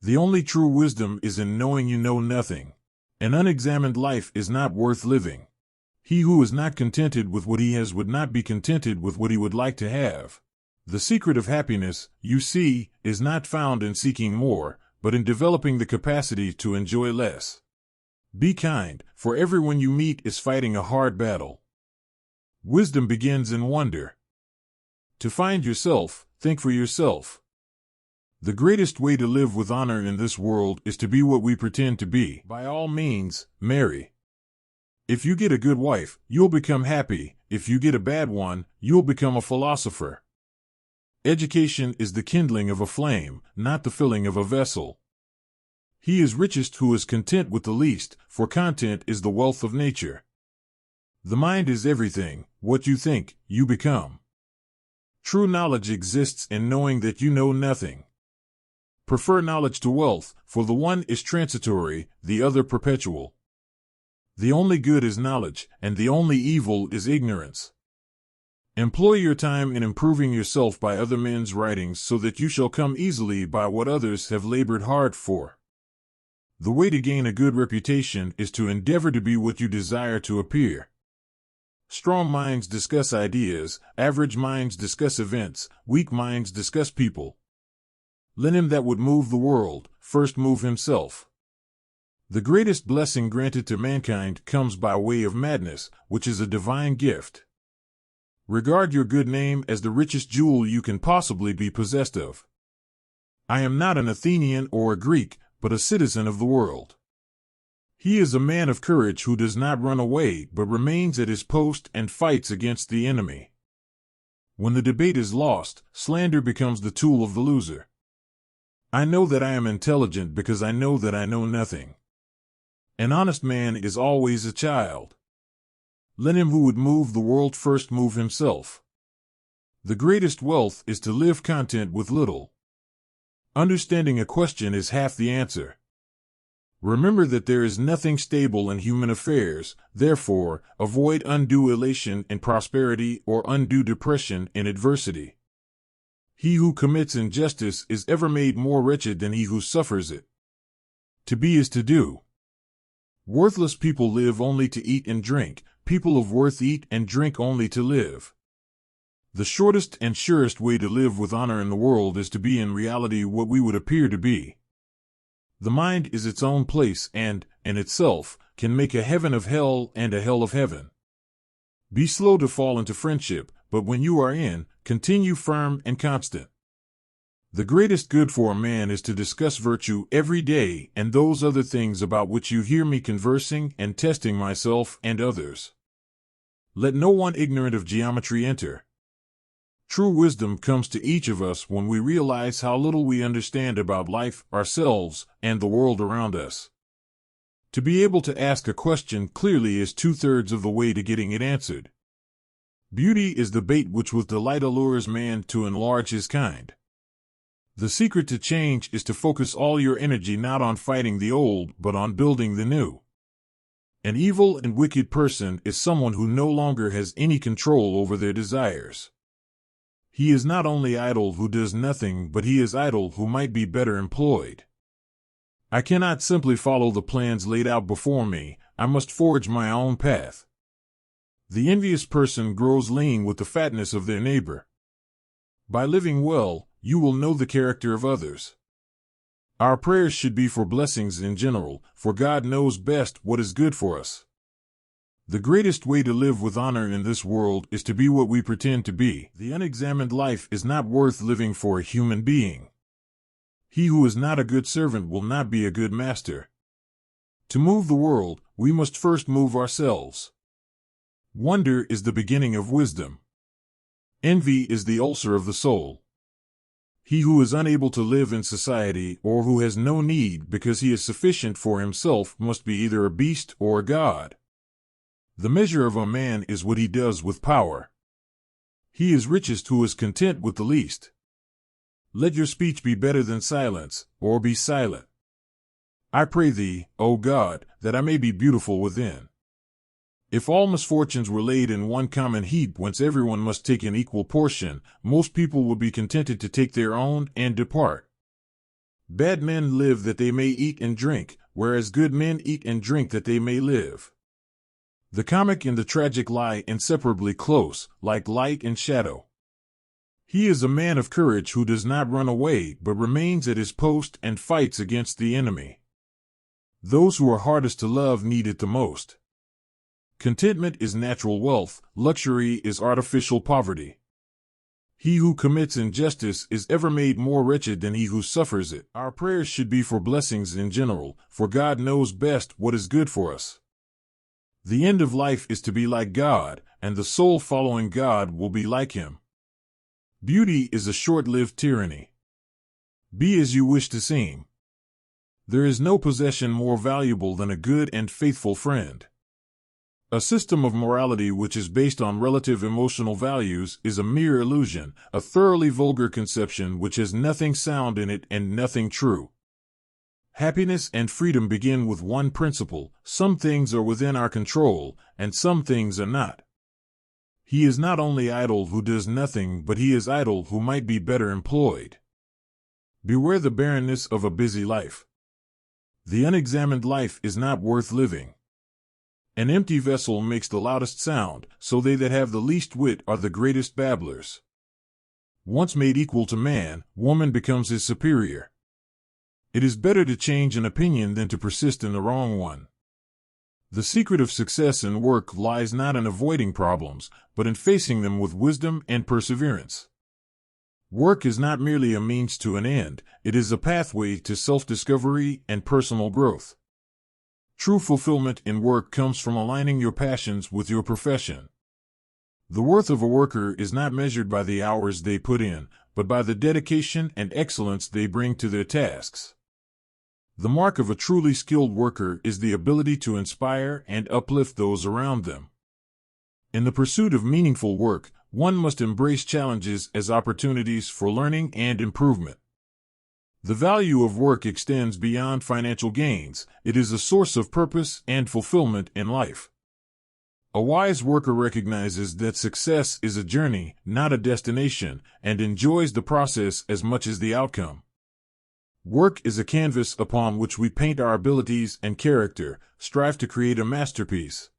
The only true wisdom is in knowing you know nothing. An unexamined life is not worth living. He who is not contented with what he has would not be contented with what he would like to have. The secret of happiness, you see, is not found in seeking more, but in developing the capacity to enjoy less. Be kind, for everyone you meet is fighting a hard battle. Wisdom begins in wonder. To find yourself, think for yourself. The greatest way to live with honor in this world is to be what we pretend to be. By all means, marry. If you get a good wife, you'll become happy. If you get a bad one, you'll become a philosopher. Education is the kindling of a flame, not the filling of a vessel. He is richest who is content with the least, for content is the wealth of nature. The mind is everything. What you think, you become. True knowledge exists in knowing that you know nothing. Prefer knowledge to wealth, for the one is transitory, the other perpetual. The only good is knowledge, and the only evil is ignorance. Employ your time in improving yourself by other men's writings so that you shall come easily by what others have labored hard for. The way to gain a good reputation is to endeavor to be what you desire to appear. Strong minds discuss ideas, average minds discuss events, weak minds discuss people. Let him that would move the world first move himself. The greatest blessing granted to mankind comes by way of madness, which is a divine gift. Regard your good name as the richest jewel you can possibly be possessed of. I am not an Athenian or a Greek, but a citizen of the world. He is a man of courage who does not run away but remains at his post and fights against the enemy. When the debate is lost, slander becomes the tool of the loser. I know that I am intelligent because I know that I know nothing. An honest man is always a child. Let him who would move the world first move himself. The greatest wealth is to live content with little. Understanding a question is half the answer. Remember that there is nothing stable in human affairs, therefore, avoid undue elation in prosperity or undue depression in adversity. He who commits injustice is ever made more wretched than he who suffers it. To be is to do. Worthless people live only to eat and drink. People of worth eat and drink only to live. The shortest and surest way to live with honor in the world is to be in reality what we would appear to be. The mind is its own place and, in itself, can make a heaven of hell and a hell of heaven. Be slow to fall into friendship, but when you are in, continue firm and constant. The greatest good for a man is to discuss virtue every day and those other things about which you hear me conversing and testing myself and others. Let no one ignorant of geometry enter. True wisdom comes to each of us when we realize how little we understand about life, ourselves, and the world around us. To be able to ask a question clearly is 2/3 of the way to getting it answered. Beauty is the bait which with delight allures man to enlarge his kind. The secret to change is to focus all your energy not on fighting the old, but on building the new. An evil and wicked person is someone who no longer has any control over their desires. He is not only idle who does nothing, but he is idle who might be better employed. I cannot simply follow the plans laid out before me, I must forge my own path. The envious person grows lean with the fatness of their neighbor. By living well, you will know the character of others. Our prayers should be for blessings in general, for God knows best what is good for us. The greatest way to live with honor in this world is to be what we pretend to be. The unexamined life is not worth living for a human being. He who is not a good servant will not be a good master. To move the world, we must first move ourselves. Wonder is the beginning of wisdom. Envy is the ulcer of the soul. He who is unable to live in society or who has no need because he is sufficient for himself must be either a beast or a god. The measure of a man is what he does with power. He is richest who is content with the least. Let your speech be better than silence, or be silent. I pray thee, O God, that I may be beautiful within. If all misfortunes were laid in one common heap whence everyone must take an equal portion, most people would be contented to take their own and depart. Bad men live that they may eat and drink, whereas good men eat and drink that they may live. The comic and the tragic lie inseparably close, like light and shadow. He is a man of courage who does not run away but remains at his post and fights against the enemy. Those who are hardest to love need it the most. Contentment is natural wealth, luxury is artificial poverty. He who commits injustice is ever made more wretched than he who suffers it. Our prayers should be for blessings in general, for God knows best what is good for us. The end of life is to be like God, and the soul following God will be like Him. Beauty is a short-lived tyranny. Be as you wish to seem. There is no possession more valuable than a good and faithful friend. A system of morality which is based on relative emotional values is a mere illusion, a thoroughly vulgar conception which has nothing sound in it and nothing true. Happiness and freedom begin with one principle: some things are within our control, and some things are not. He is not only idle who does nothing, but he is idle who might be better employed. Beware the barrenness of a busy life. The unexamined life is not worth living. An empty vessel makes the loudest sound, so they that have the least wit are the greatest babblers. Once made equal to man, woman becomes his superior. It is better to change an opinion than to persist in the wrong one. The secret of success in work lies not in avoiding problems, but in facing them with wisdom and perseverance. Work is not merely a means to an end, it is a pathway to self-discovery and personal growth. True fulfillment in work comes from aligning your passions with your profession. The worth of a worker is not measured by the hours they put in, but by the dedication and excellence they bring to their tasks. The mark of a truly skilled worker is the ability to inspire and uplift those around them. In the pursuit of meaningful work, one must embrace challenges as opportunities for learning and improvement. The value of work extends beyond financial gains. It is a source of purpose and fulfillment in life. A wise worker recognizes that success is a journey, not a destination, and enjoys the process as much as the outcome. Work is a canvas upon which we paint our abilities and character, strive to create a masterpiece.